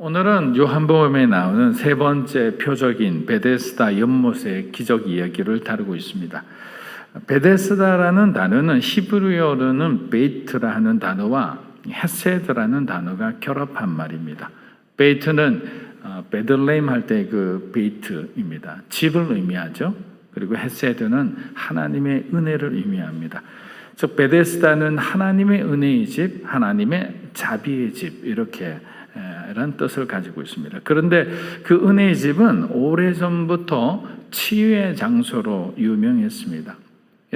오늘은 요한복음에 나오는 세 번째 표적인 베데스다 연못의 기적 이야기를 다루고 있습니다. 베데스다라는 단어는 히브리어로는 베이트라 하는 단어와 헤세드라는 단어가 결합한 말입니다. 베이트는 베들레헴 할 때 그 베이트입니다. 집을 의미하죠. 그리고 헤세드는 하나님의 은혜를 의미합니다. 즉 베데스다는 하나님의 은혜의 집, 하나님의 자비의 집 이렇게 라는 뜻을 가지고 있습니다. 그런데 그 은혜의 집은 오래전부터 치유의 장소로 유명했습니다.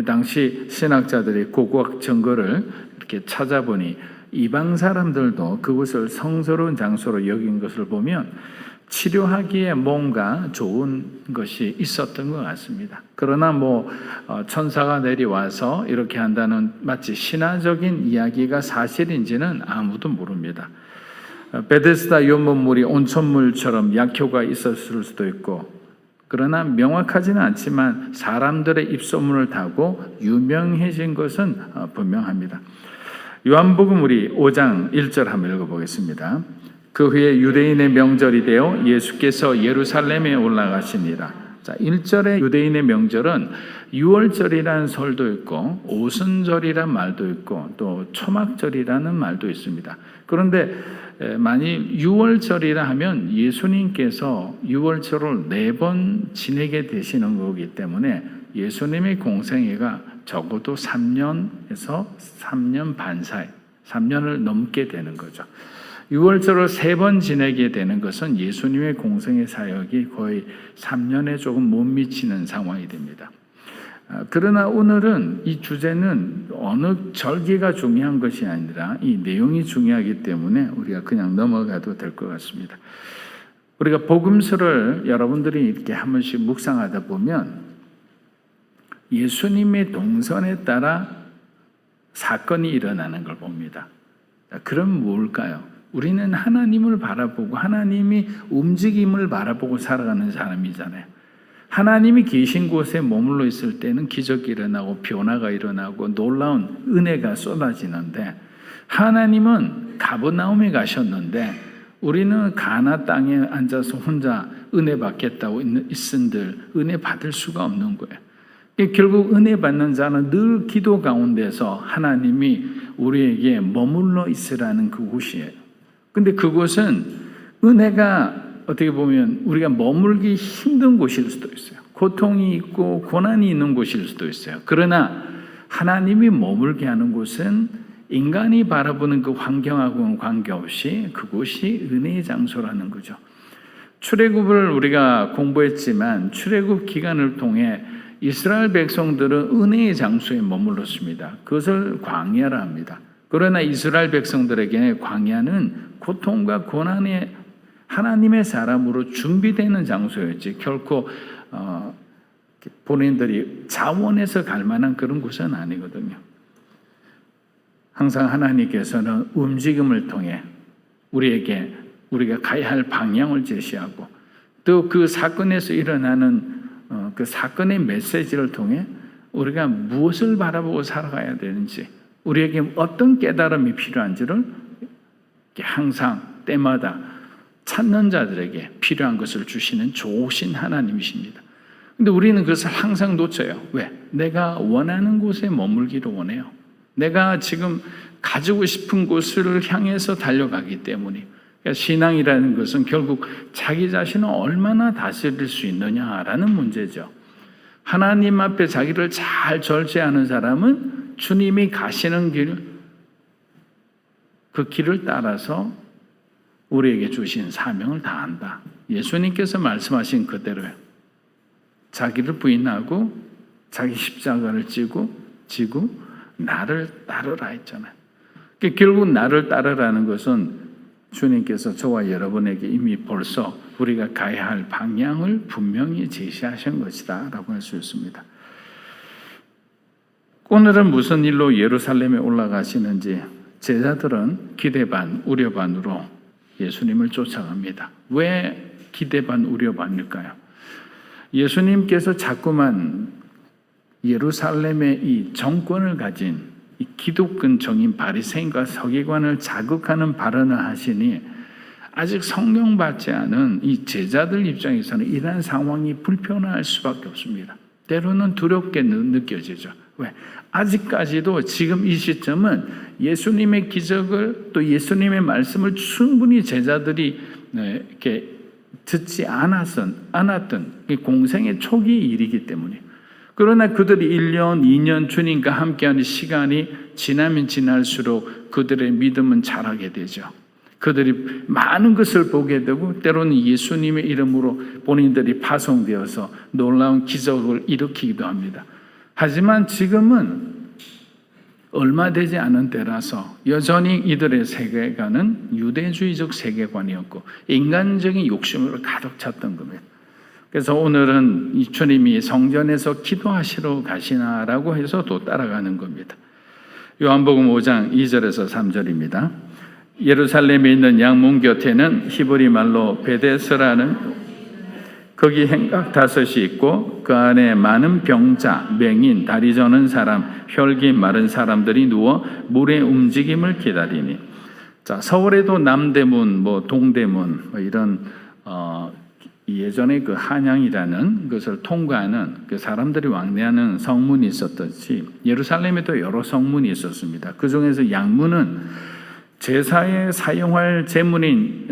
당시 신학자들이 고고학 증거를 이렇게 찾아보니 이방 사람들도 그곳을 성스러운 장소로 여긴 것을 보면 치료하기에 뭔가 좋은 것이 있었던 것 같습니다. 그러나 천사가 내려와서 이렇게 한다는 마치 신화적인 이야기가 사실인지는 아무도 모릅니다. 베데스다 연못물이 온천물처럼 약효가 있었을 수도 있고, 그러나 명확하지는 않지만 사람들의 입소문을 타고 유명해진 것은 분명합니다. 요한복음 우리 5장 1절 한번 읽어보겠습니다. 그 후에 유대인의 명절이 되어 예수께서 예루살렘에 올라가시니라. 자, 1절의 유대인의 명절은 유월절이라는 설도 있고 오순절이라는 말도 있고 또 초막절이라는 말도 있습니다. 그런데 만일 유월절이라 하면 예수님께서 유월절을 4번 지내게 되시는 거기 때문에 예수님의 공생애가 적어도 3년에서 3년 반 사이, 3년을 넘게 되는 거죠. 6월절을 3번 지내게 되는 것은 예수님의 공생의 사역이 거의 3년에 조금 못 미치는 상황이 됩니다. 그러나 오늘은 이 주제는 어느 절기가 중요한 것이 아니라 이 내용이 중요하기 때문에 우리가 그냥 넘어가도 될 것 같습니다. 우리가 복음서를 여러분들이 이렇게 한 번씩 묵상하다 보면 예수님의 동선에 따라 사건이 일어나는 걸 봅니다. 그럼 뭘까요? 우리는 하나님을 바라보고 하나님이 움직임을 바라보고 살아가는 사람이잖아요. 하나님이 계신 곳에 머물러 있을 때는 기적이 일어나고 변화가 일어나고 놀라운 은혜가 쏟아지는데, 하나님은 가버나움에 가셨는데 우리는 가나 땅에 앉아서 혼자 은혜 받겠다고 있은들 은혜 받을 수가 없는 거예요. 결국 은혜 받는 자는 늘 기도 가운데서 하나님이 우리에게 머물러 있으라는 그곳이에요. 근데 그곳은 은혜가 어떻게 보면 우리가 머물기 힘든 곳일 수도 있어요. 고통이 있고 고난이 있는 곳일 수도 있어요. 그러나 하나님이 머물게 하는 곳은 인간이 바라보는 그 환경하고는 관계없이 그곳이 은혜의 장소라는 거죠. 출애굽을 우리가 공부했지만 출애굽 기간을 통해 이스라엘 백성들은 은혜의 장소에 머물렀습니다. 그것을 광야라 합니다. 그러나 이스라엘 백성들에게 광야는 고통과 고난의 하나님의 사람으로 준비되는 장소였지 결코 본인들이 자원해서 갈 만한 그런 곳은 아니거든요. 항상 하나님께서는 움직임을 통해 우리에게 우리가 가야 할 방향을 제시하고 또 그 사건에서 일어나는 그 사건의 메시지를 통해 우리가 무엇을 바라보고 살아가야 되는지, 우리에게 어떤 깨달음이 필요한지를 항상 때마다 찾는 자들에게 필요한 것을 주시는 좋으신 하나님이십니다. 근데 우리는 그것을 항상 놓쳐요. 왜? 내가 원하는 곳에 머물기를 원해요. 내가 지금 가지고 싶은 곳을 향해서 달려가기 때문에. 그러니까 신앙이라는 것은 결국 자기 자신을 얼마나 다스릴 수 있느냐라는 문제죠. 하나님 앞에 자기를 잘 절제하는 사람은 주님이 가시는 길, 그 길을 따라서 우리에게 주신 사명을 다한다. 예수님께서 말씀하신 그대로요. 자기를 부인하고 자기 십자가를 지고 나를 따르라 했잖아요. 그러니까 결국 나를 따르라는 것은 주님께서 저와 여러분에게 이미 벌써 우리가 가야 할 방향을 분명히 제시하신 것이다 라고 할 수 있습니다. 오늘은 무슨 일로 예루살렘에 올라가시는지 제자들은 기대 반 우려 반으로 예수님을 쫓아갑니다. 왜 기대 반 우려 반일까요? 예수님께서 자꾸만 예루살렘의 이 정권을 가진 이 기독권 정인 바리새인과 서기관을 자극하는 발언을 하시니 아직 성령 받지 않은 이 제자들 입장에서는 이러한 상황이 불편할 수밖에 없습니다. 때로는 두렵게 느껴지죠. 왜? 아직까지도 지금 이 시점은 예수님의 기적을 또 예수님의 말씀을 충분히 제자들이 이렇게 듣지 않았던 공생의 초기 일이기 때문에, 그러나 그들이 1년, 2년 주님과 함께하는 시간이 지나면 지날수록 그들의 믿음은 자라게 되죠. 그들이 많은 것을 보게 되고 때로는 예수님의 이름으로 본인들이 파송되어서 놀라운 기적을 일으키기도 합니다. 하지만 지금은 얼마 되지 않은 때라서 여전히 이들의 세계관은 유대주의적 세계관이었고 인간적인 욕심으로 가득 찼던 겁니다. 그래서 오늘은 이 주님이 성전에서 기도하시러 가시나라고 해서 또 따라가는 겁니다. 요한복음 5장 2절에서 3절입니다. 예루살렘에 있는 양문 곁에는 히브리 말로 베데스라는 거기 행각 5이 있고 그 안에 많은 병자, 맹인, 다리 저는 사람, 혈기 마른 사람들이 누워 물의 움직임을 기다리니. 자, 서울에도 남대문, 동대문 이런 예전에 그 한양이라는 것을 통과하는 그 사람들이 왕래하는 성문이 있었듯이 예루살렘에도 여러 성문이 있었습니다. 그 중에서 양문은 제사에 사용할 제물인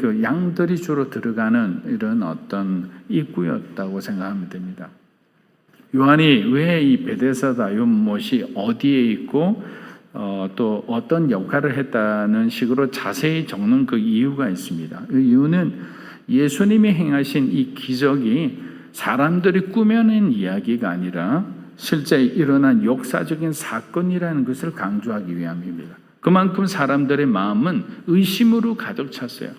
그 양들이 주로 들어가는 이런 어떤 입구였다고 생각하면 됩니다. 요한이 왜 이 베데스다 연못이 어디에 있고 또 어떤 역할을 했다는 식으로 자세히 적는 그 이유가 있습니다. 그 이유는 예수님이 행하신 이 기적이 사람들이 꾸며낸 이야기가 아니라 실제 일어난 역사적인 사건이라는 것을 강조하기 위함입니다. 그만큼 사람들의 마음은 의심으로 가득 찼어요.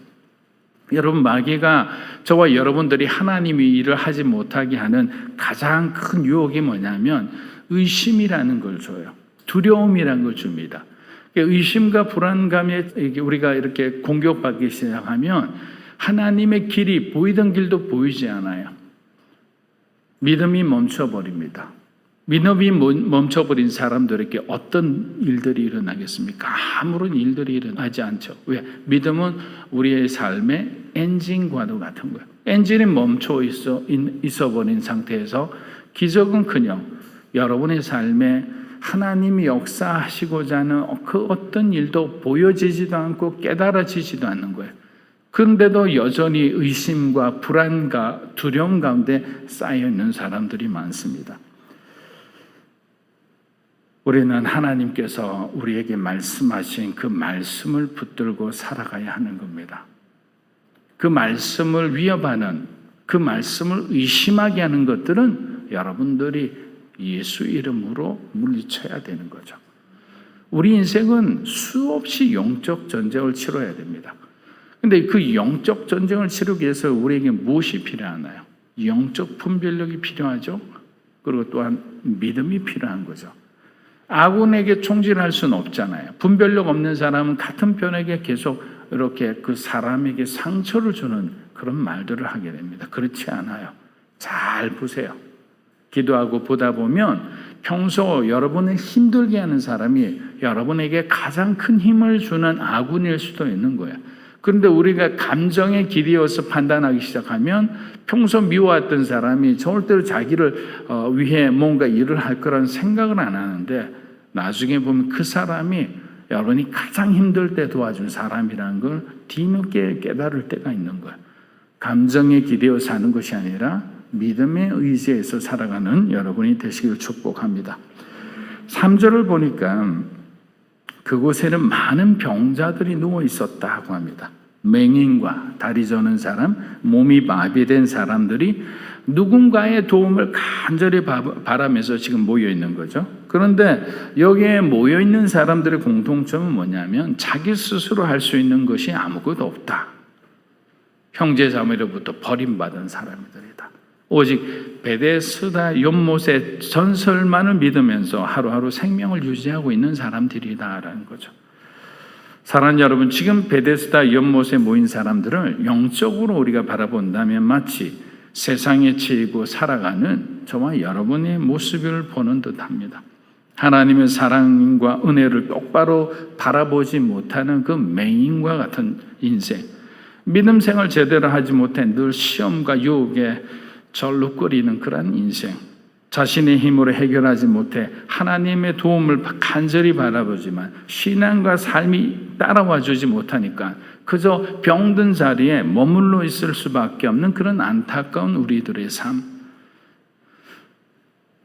여러분, 마귀가 저와 여러분들이 하나님의 일을 하지 못하게 하는 가장 큰 유혹이 뭐냐면 의심이라는 걸 줘요. 두려움이라는 걸 줍니다. 의심과 불안감에 우리가 이렇게 공격받기 시작하면 하나님의 길이 보이던 길도 보이지 않아요. 믿음이 멈춰버립니다. 믿음이 멈춰버린 사람들에게 어떤 일들이 일어나겠습니까? 아무런 일들이 일어나지 않죠. 왜? 믿음은 우리의 삶의 엔진과도 같은 거예요. 엔진이 멈춰 있어버린 상태에서 기적은커녕 여러분의 삶에 하나님이 역사하시고자 하는 그 어떤 일도 보여지지도 않고 깨달아지지도 않는 거예요. 그런데도 여전히 의심과 불안과 두려움 가운데 쌓여있는 사람들이 많습니다. 우리는 하나님께서 우리에게 말씀하신 그 말씀을 붙들고 살아가야 하는 겁니다. 그 말씀을 위협하는, 그 말씀을 의심하게 하는 것들은 여러분들이 예수 이름으로 물리쳐야 되는 거죠. 우리 인생은 수없이 영적 전쟁을 치러야 됩니다. 그런데 그 영적 전쟁을 치르기 위해서 우리에게 무엇이 필요하나요? 영적 분별력이 필요하죠. 그리고 또한 믿음이 필요한 거죠. 아군에게 총질할 수는 없잖아요. 분별력 없는 사람은 같은 편에게 계속 이렇게 그 사람에게 상처를 주는 그런 말들을 하게 됩니다. 그렇지 않아요. 잘 보세요. 기도하고 보다 보면 평소 여러분을 힘들게 하는 사람이 여러분에게 가장 큰 힘을 주는 아군일 수도 있는 거예요. 그런데 우리가 감정에 기대어서 판단하기 시작하면 평소 미워했던 사람이 절대로 자기를 위해 뭔가 일을 할 거라는 생각을 안 하는데 나중에 보면 그 사람이 여러분이 가장 힘들 때 도와준 사람이라는 걸 뒤늦게 깨달을 때가 있는 거예요. 감정에 기대어 사는 것이 아니라 믿음의 의지에서 살아가는 여러분이 되시길 축복합니다. 3절을 보니까 그곳에는 많은 병자들이 누워 있었다고 합니다. 맹인과 다리 저는 사람, 몸이 마비된 사람들이 누군가의 도움을 간절히 바라면서 지금 모여 있는 거죠. 그런데 여기에 모여 있는 사람들의 공통점은 뭐냐면 자기 스스로 할 수 있는 것이 아무것도 없다. 형제 자매로부터 버림받은 사람들이다. 오직 베데스다 연못의 전설만을 믿으면서 하루하루 생명을 유지하고 있는 사람들이다라는 거죠. 사랑하는 여러분, 지금 베데스다 연못에 모인 사람들을 영적으로 우리가 바라본다면 마치 세상에 치이고 살아가는 저와 여러분의 모습을 보는 듯합니다. 하나님의 사랑과 은혜를 똑바로 바라보지 못하는 그 맹인과 같은 인생, 믿음 생활 제대로 하지 못해 늘 시험과 유혹에 절룩거리는 그런 인생, 자신의 힘으로 해결하지 못해 하나님의 도움을 간절히 바라보지만 신앙과 삶이 따라와 주지 못하니까 그저 병든 자리에 머물러 있을 수밖에 없는 그런 안타까운 우리들의 삶.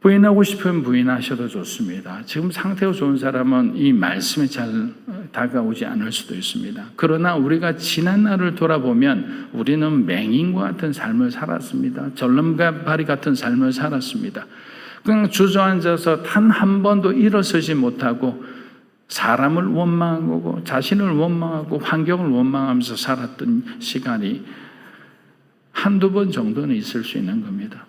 부인하고 싶으면 부인하셔도 좋습니다. 지금 상태가 좋은 사람은 이 말씀이 잘 다가오지 않을 수도 있습니다. 그러나 우리가 지난 날을 돌아보면 우리는 맹인과 같은 삶을 살았습니다. 절름발이 같은 삶을 살았습니다. 그냥 주저앉아서 단 한 번도 일어서지 못하고 사람을 원망하고 자신을 원망하고 환경을 원망하면서 살았던 시간이 한두 번 정도는 있을 수 있는 겁니다.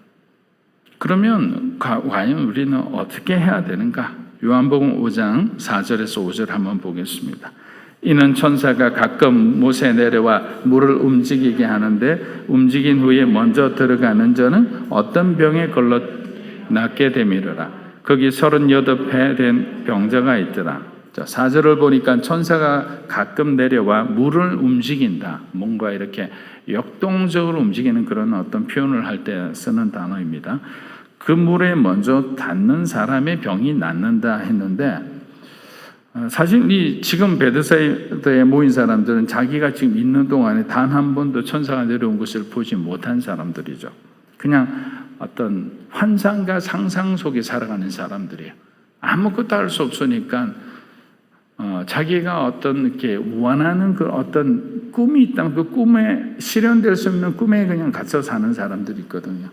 그러면 과연 우리는 어떻게 해야 되는가? 요한복음 5장 4절에서 5절 한번 보겠습니다. 이는 천사가 가끔 못에 내려와 물을 움직이게 하는데 움직인 후에 먼저 들어가는 자는 어떤 병에 걸러 낫게 되미르라. 거기 38배 된 병자가 있더라. 자, 4절을 보니까 천사가 가끔 내려와 물을 움직인다. 뭔가 이렇게 역동적으로 움직이는 그런 어떤 표현을 할 때 쓰는 단어입니다. 그 물에 먼저 닿는 사람의 병이 낫는다 했는데, 사실 이 지금 베드사다에 모인 사람들은 자기가 지금 있는 동안에 단 한 번도 천사가 내려온 것을 보지 못한 사람들이죠. 그냥 어떤 환상과 상상 속에 살아가는 사람들이에요. 아무것도 할 수 없으니까 자기가 어떤 이렇게 원하는 그 어떤 꿈이 있다면 그 꿈에 실현될 수 없는 꿈에 그냥 갇혀 사는 사람들이 있거든요.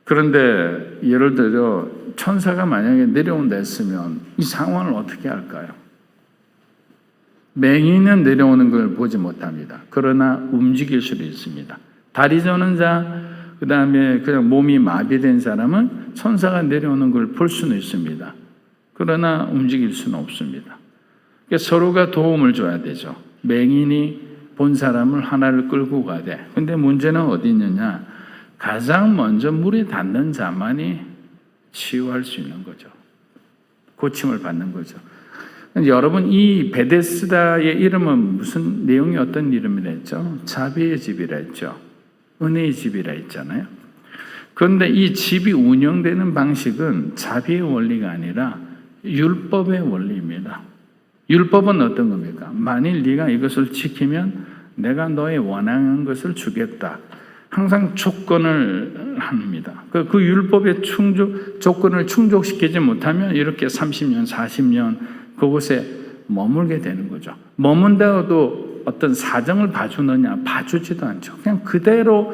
그런데 예를 들어 천사가 만약에 내려온다 했으면 이 상황을 어떻게 할까요? 맹인은 내려오는 걸 보지 못합니다. 그러나 움직일 수도 있습니다. 다리 저는 자, 그 다음에 그냥 몸이 마비된 사람은 천사가 내려오는 걸 볼 수는 있습니다. 그러나 움직일 수는 없습니다. 그러니까 서로가 도움을 줘야 되죠. 맹인이 본 사람을 하나를 끌고 가되, 근데 문제는 어디 있느냐? 가장 먼저 물에 닿는 자만이 치유할 수 있는 거죠. 고침을 받는 거죠. 여러분, 이 베데스다의 이름은 무슨 내용이 어떤 이름이라 했죠? 자비의 집이라 했죠. 은혜의 집이라 했잖아요. 그런데 이 집이 운영되는 방식은 자비의 원리가 아니라 율법의 원리입니다. 율법은 어떤 겁니까? 만일 네가 이것을 지키면 내가 너의 원하는 것을 주겠다. 항상 조건을 합니다. 그 율법의 조건을 충족시키지 못하면 이렇게 30년, 40년 그곳에 머물게 되는 거죠. 머문다고도 어떤 사정을 봐주느냐, 봐주지도 않죠. 그냥 그대로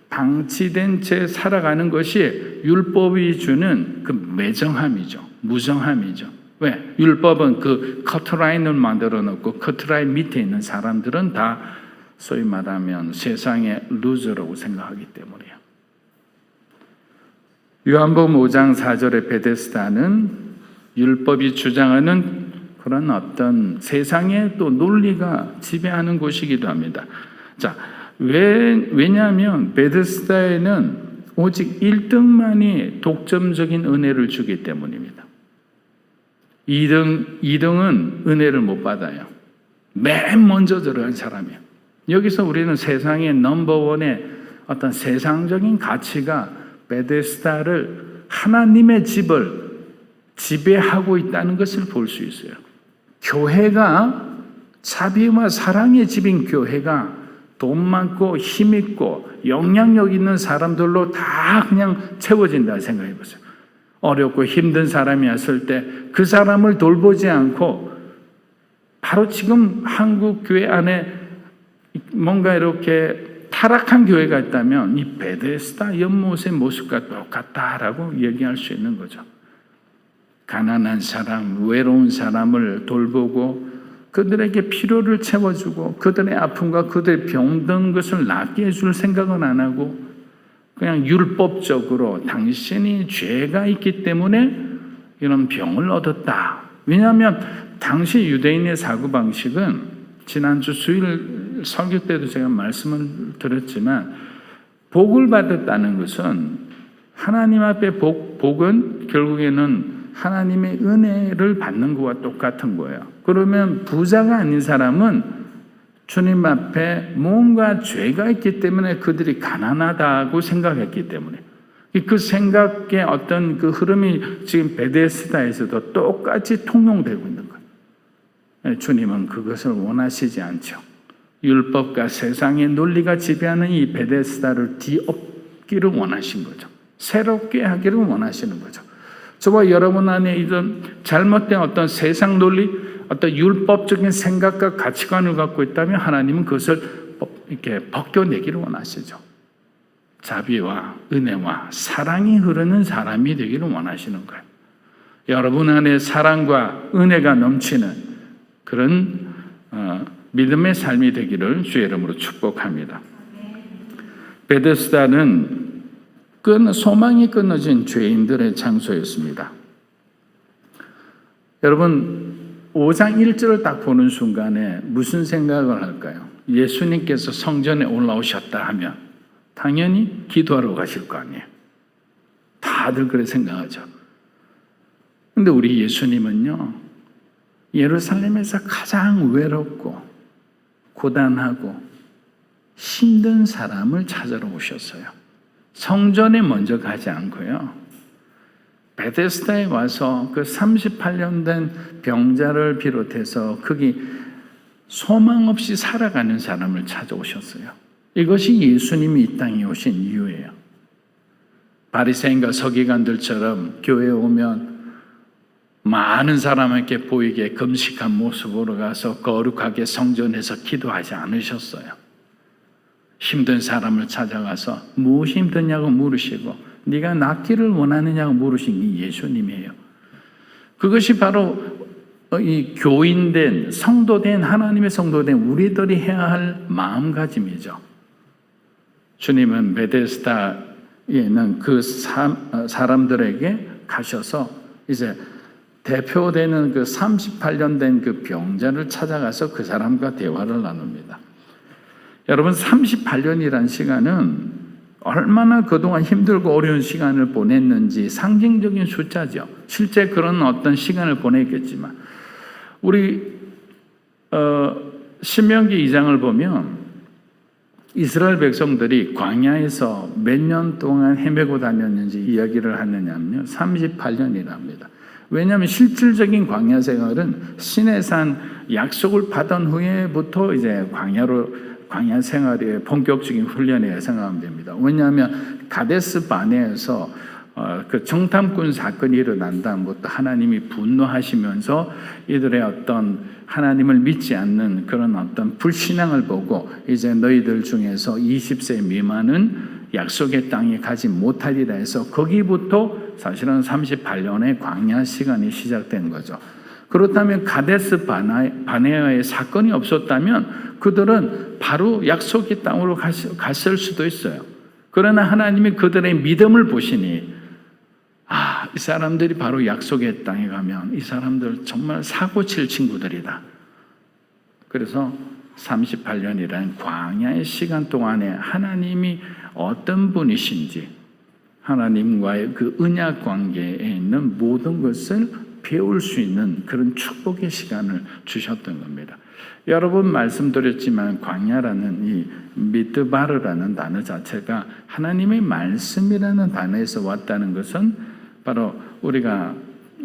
방치된 채 살아가는 것이 율법이 주는 그 매정함이죠. 무정함이죠. 왜? 율법은 그 커트라인을 만들어 놓고 커트라인 밑에 있는 사람들은 다 소위 말하면 세상의 루저라고 생각하기 때문이에요. 요한복음 5장 4절의 베데스다는 율법이 주장하는 그런 어떤 세상의 또 논리가 지배하는 곳이기도 합니다. 자, 왜냐하면 베데스다에는 오직 1등만이 독점적인 은혜를 주기 때문입니다. 2등은 은혜를 못 받아요. 맨 먼저 들어간 사람이에요. 여기서 우리는 세상의 넘버원의 어떤 세상적인 가치가 베데스다를 하나님의 집을 지배하고 있다는 것을 볼 수 있어요. 교회가 자비와 사랑의 집인 교회가 돈 많고 힘 있고 영향력 있는 사람들로 다 그냥 채워진다 생각해 보세요. 어렵고 힘든 사람이 왔을 때 그 사람을 돌보지 않고 바로 지금 한국 교회 안에 뭔가 이렇게 타락한 교회가 있다면 이 베데스다 연못의 모습과 똑같다라고 얘기할 수 있는 거죠. 가난한 사람, 외로운 사람을 돌보고 그들에게 필요를 채워주고 그들의 아픔과 그들의 병든 것을 낫게 해줄 생각은 안 하고 그냥 율법적으로 당신이 죄가 있기 때문에 이런 병을 얻었다. 왜냐하면 당시 유대인의 사고방식은 지난주 수요일 설교 때도 제가 말씀을 드렸지만 복을 받았다는 것은 하나님 앞에 복은 결국에는 하나님의 은혜를 받는 것과 똑같은 거예요. 그러면 부자가 아닌 사람은 주님 앞에 뭔가 죄가 있기 때문에 그들이 가난하다고 생각했기 때문에 그 생각의 어떤 그 흐름이 지금 베데스다에서도 똑같이 통용되고 있는 거예요. 주님은 그것을 원하시지 않죠. 율법과 세상의 논리가 지배하는 이 베데스다를 뒤엎기를 원하신 거죠. 새롭게 하기를 원하시는 거죠. 저와 여러분 안에 이런 잘못된 어떤 세상 논리, 어떤 율법적인 생각과 가치관을 갖고 있다면 하나님은 그것을 이렇게 벗겨내기를 원하시죠. 자비와 은혜와 사랑이 흐르는 사람이 되기를 원하시는 거예요. 여러분 안에 사랑과 은혜가 넘치는 그런 믿음의 삶이 되기를 주의 이름으로 축복합니다. 베데스다는 소망이 끊어진 죄인들의 장소였습니다. 여러분 5장 1절을 딱 보는 순간에 무슨 생각을 할까요? 예수님께서 성전에 올라오셨다 하면 당연히 기도하러 가실 거 아니에요. 다들 그렇게 생각하죠. 근데 우리 예수님은요, 예루살렘에서 가장 외롭고 고단하고 힘든 사람을 찾으러 오셨어요. 성전에 먼저 가지 않고요, 베데스다에 와서 그 38년 된 병자를 비롯해서 거기 소망 없이 살아가는 사람을 찾아오셨어요. 이것이 예수님이 이 땅에 오신 이유예요. 바리새인과 서기관들처럼 교회에 오면 많은 사람에게 보이게 금식한 모습으로 가서 거룩하게 성전에서 기도하지 않으셨어요. 힘든 사람을 찾아가서 무엇이 힘드냐고 물으시고 네가 낫기를 원하느냐고 물으신 게 예수님이에요. 그것이 바로 이 교인된 성도된 하나님의 성도된 우리들이 해야 할 마음가짐이죠. 주님은 베데스다에 있는 그 사람들에게 가셔서 이제 대표되는 그 38년 된 그 병자를 찾아가서 그 사람과 대화를 나눕니다. 여러분 38년이란 시간은 얼마나 그동안 힘들고 어려운 시간을 보냈는지 상징적인 숫자죠. 실제 그런 어떤 시간을 보냈겠지만 우리 신명기 2장을 보면 이스라엘 백성들이 광야에서 몇 년 동안 헤매고 다녔는지 이야기를 하느냐면요, 38년이랍니다. 왜냐하면 실질적인 광야 생활은 시내산 약속을 받은 후에부터 이제 광야 생활의 본격적인 훈련에 생각하면 됩니다. 왜냐하면 가데스 바네에서 그 정탐꾼 사건이 일어난 다음부터 하나님이 분노하시면서 이들의 어떤 하나님을 믿지 않는 그런 어떤 불신앙을 보고 이제 너희들 중에서 20세 미만은 약속의 땅에 가지 못하리라 해서 거기부터 사실은 38년의 광야 시간이 시작된 거죠. 그렇다면 가데스 바네아의 사건이 없었다면 그들은 바로 약속의 땅으로 갔을 수도 있어요. 그러나 하나님이 그들의 믿음을 보시니 이 사람들이 바로 약속의 땅에 가면 이 사람들 정말 사고칠 친구들이다. 그래서 38년이라는 광야의 시간 동안에 하나님이 어떤 분이신지 하나님과의 그 언약 관계에 있는 모든 것을 배울 수 있는 그런 축복의 시간을 주셨던 겁니다. 여러 번 말씀드렸지만 광야라는 이 미드바르라는 단어 자체가 하나님의 말씀이라는 단어에서 왔다는 것은 바로 우리가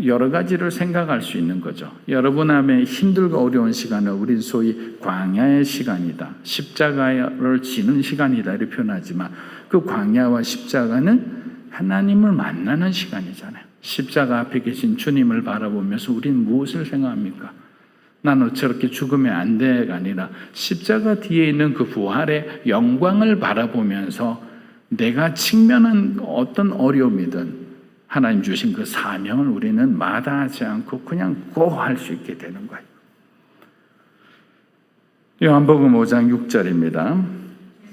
여러 가지를 생각할 수 있는 거죠. 여러분 안에 힘들고 어려운 시간을 우리 소위 광야의 시간이다, 십자가를 지는 시간이다 이렇게 표현하지만 그 광야와 십자가는 하나님을 만나는 시간이잖아요. 십자가 앞에 계신 주님을 바라보면서 우리는 무엇을 생각합니까? 나는 저렇게 죽으면 안 돼가 아니라 십자가 뒤에 있는 그 부활의 영광을 바라보면서 내가 직면한 어떤 어려움이든 하나님 주신 그 사명을 우리는 마다하지 않고 그냥 고할 수 있게 되는 거예요. 요한복음 5장 6절입니다.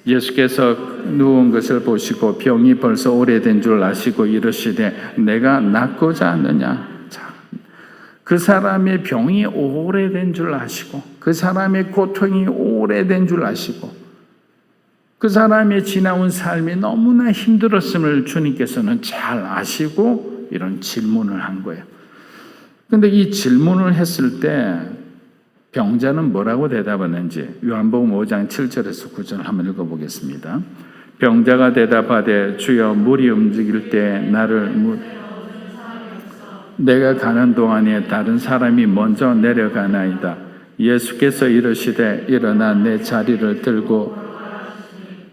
예수께서 누운 것을 보시고 병이 벌써 오래된 줄 아시고 이르시되 내가 낫고자 하느냐. 그 사람의 병이 오래된 줄 아시고 그 사람의 고통이 오래된 줄 아시고 그 사람의 지나온 삶이 너무나 힘들었음을 주님께서는 잘 아시고 이런 질문을 한 거예요. 그런데 이 질문을 했을 때 병자는 뭐라고 대답하는지 요한복음 5장 7절에서 9절 한번 읽어보겠습니다. 병자가 대답하되 주여 물이 움직일 때 내가 가는 동안에 다른 사람이 먼저 내려가나이다. 예수께서 이르시되 일어나 내 자리를 들고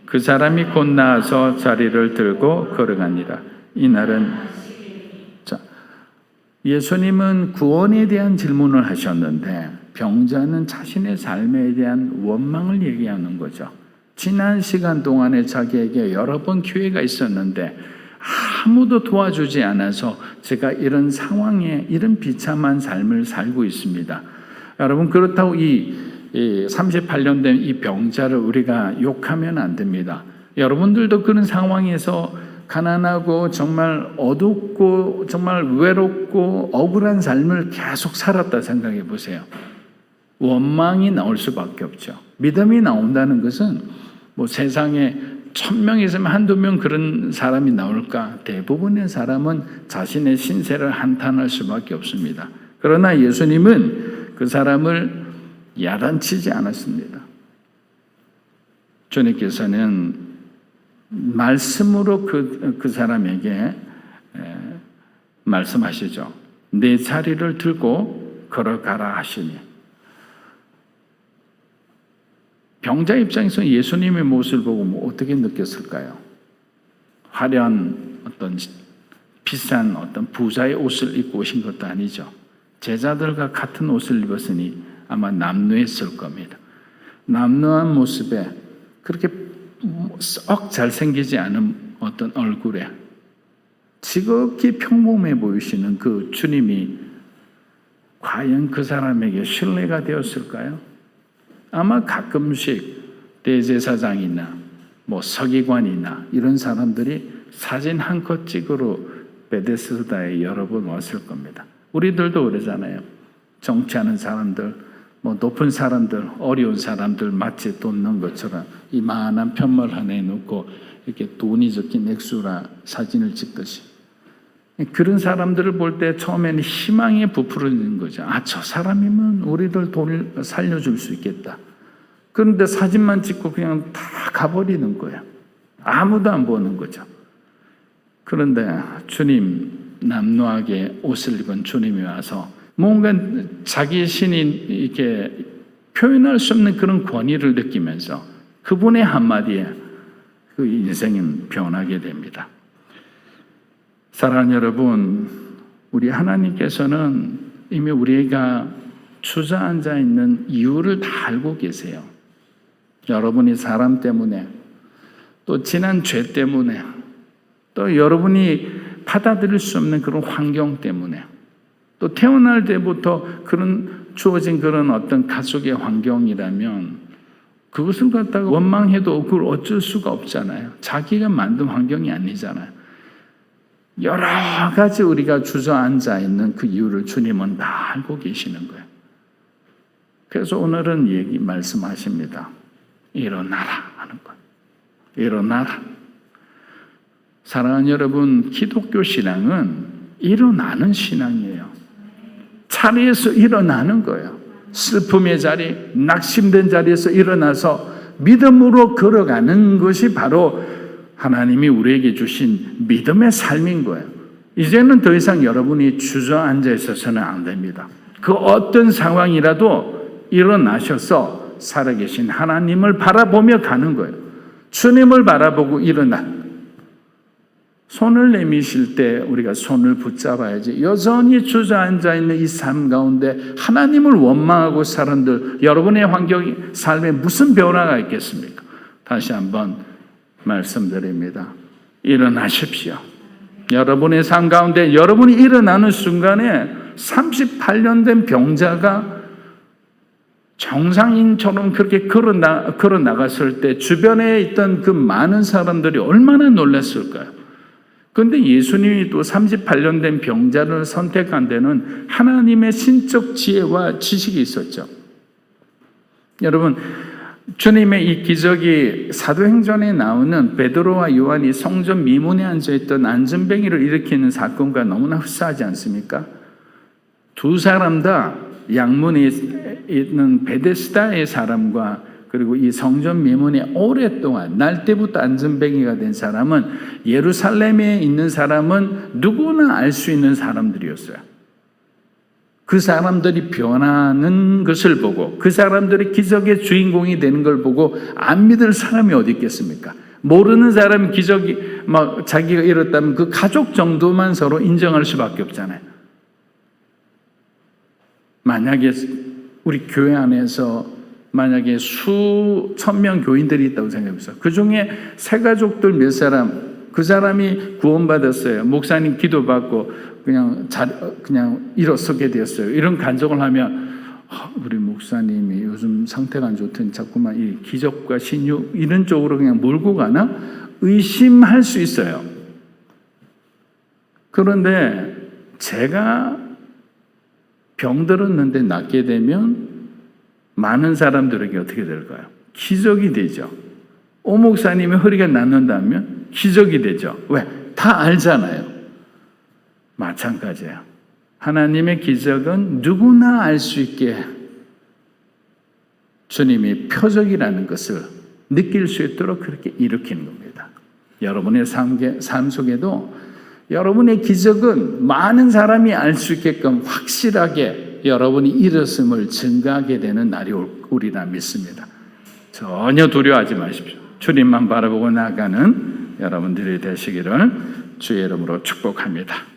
그 사람이 곧 나아서 자리를 들고 걸어가니라. 이날은 예수님은 구원에 대한 질문을 하셨는데 병자는 자신의 삶에 대한 원망을 얘기하는 거죠. 지난 시간 동안에 자기에게 여러 번 기회가 있었는데 아무도 도와주지 않아서 제가 이런 상황에 이런 비참한 삶을 살고 있습니다. 여러분, 그렇다고 이 38년 된 이 병자를 우리가 욕하면 안 됩니다. 여러분들도 그런 상황에서 가난하고 정말 어둡고 정말 외롭고 억울한 삶을 계속 살았다 생각해 보세요. 원망이 나올 수밖에 없죠. 믿음이 나온다는 것은 뭐 세상에 1000명 있으면 한두 명 그런 사람이 나올까? 대부분의 사람은 자신의 신세를 한탄할 수밖에 없습니다. 그러나 예수님은 그 사람을 야단치지 않았습니다. 주님께서는 말씀으로 그 사람에게 말씀하시죠. 내 자리를 들고 걸어가라 하시니, 병자 입장에서 예수님의 모습을 보고 어떻게 느꼈을까요? 화려한 어떤 비싼 어떤 부자의 옷을 입고 오신 것도 아니죠. 제자들과 같은 옷을 입었으니 아마 남루했을 겁니다. 남루한 모습에 그렇게 썩 잘생기지 않은 어떤 얼굴에 지극히 평범해 보이시는 그 주님이 과연 그 사람에게 신뢰가 되었을까요? 아마 가끔씩 대제사장이나 뭐 서기관이나 이런 사람들이 사진 한 컷 찍으러 베데스다에 여러 번 왔을 겁니다. 우리들도 그러잖아요. 정치하는 사람들, 뭐 높은 사람들, 어려운 사람들 마치 돈 넣은 것처럼 이만한 편말 하나에 놓고 이렇게 돈이 적힌 액수라 사진을 찍듯이, 그런 사람들을 볼 때 처음에는 희망에 부풀어지는 거죠. 아, 저 사람이면 우리들 돈을 살려줄 수 있겠다. 그런데 사진만 찍고 그냥 다 가버리는 거예요. 아무도 안 보는 거죠. 그런데 주님, 남루하게 옷을 입은 주님이 와서 뭔가 자기 신이 이렇게 표현할 수 없는 그런 권위를 느끼면서 그분의 한마디에 그 인생은 변하게 됩니다. 사랑하는 여러분, 우리 하나님께서는 이미 우리가 주저앉아 있는 이유를 다 알고 계세요. 여러분이 사람 때문에, 또 지난 죄 때문에, 또 여러분이 받아들일 수 없는 그런 환경 때문에, 또 태어날 때부터 그런 주어진 그런 어떤 가족의 환경이라면 그것을 갖다가 원망해도 그걸 어쩔 수가 없잖아요. 자기가 만든 환경이 아니잖아요. 여러 가지 우리가 주저앉아 있는 그 이유를 주님은 다 알고 계시는 거예요. 그래서 오늘은 말씀하십니다. 일어나라 하는 거예요. 일어나라. 사랑하는 여러분, 기독교 신앙은 일어나는 신앙이에요. 자리에서 일어나는 거예요. 슬픔의 자리, 낙심된 자리에서 일어나서 믿음으로 걸어가는 것이 바로 하나님이 우리에게 주신 믿음의 삶인 거예요. 이제는 더 이상 여러분이 주저앉아 있어서는 안 됩니다. 그 어떤 상황이라도 일어나셔서 살아계신 하나님을 바라보며 가는 거예요. 주님을 바라보고 일어나. 손을 내미실 때 우리가 손을 붙잡아야지. 여전히 주저앉아 있는 이 삶 가운데 하나님을 원망하고 사람들, 여러분의 환경이 삶에 무슨 변화가 있겠습니까? 다시 한번 말씀드립니다. 일어나십시오. 여러분의 삶 가운데 여러분이 일어나는 순간에 38년 된 병자가 정상인처럼 그렇게 걸어 나갔을 때 주변에 있던 그 많은 사람들이 얼마나 놀랐을까요? 그런데 예수님이 또 38년 된 병자를 선택한 데는 하나님의 신적 지혜와 지식이 있었죠. 여러분, 주님의 이 기적이 사도행전에 나오는 베드로와 요한이 성전 미문에 앉아있던 안전뱅이를 일으키는 사건과 너무나 흡사하지 않습니까? 두 사람 다 양문에 있는 베데스다의 사람과 그리고 이 성전 미문에 오랫동안 날 때부터 안전뱅이가 된 사람은 예루살렘에 있는 사람은 누구나 알 수 있는 사람들이었어요. 그 사람들이 변하는 것을 보고 그 사람들이 기적의 주인공이 되는 걸 보고 안 믿을 사람이 어디 있겠습니까? 모르는 사람이 기적이 막 자기가 이뤘다면 그 가족 정도만 서로 인정할 수밖에 없잖아요. 만약에 우리 교회 안에서 만약에 수천 명 교인들이 있다고 생각해보세요. 그 중에 새 가족들 몇 사람, 그 사람이 구원받았어요. 목사님 기도받고 그냥 일어서게 되었어요. 이런 간증을 하면 우리 목사님이 요즘 상태가 안 좋더니 자꾸만 이 기적과 신유 이런 쪽으로 그냥 몰고 가나 의심할 수 있어요. 그런데 제가 병들었는데 낫게 되면 많은 사람들에게 어떻게 될까요? 기적이 되죠. 오 목사님이 허리가 낫는다면 기적이 되죠. 왜? 다 알잖아요. 마찬가지예요. 하나님의 기적은 누구나 알 수 있게 주님이 표적이라는 것을 느낄 수 있도록 그렇게 일으키는 겁니다. 여러분의 삶 속에도 여러분의 기적은 많은 사람이 알 수 있게끔 확실하게 여러분이 일었음을 증거하게 되는 날이 오리라 믿습니다. 전혀 두려워하지 마십시오. 주님만 바라보고 나가는 여러분들이 되시기를 주의 이름으로 축복합니다.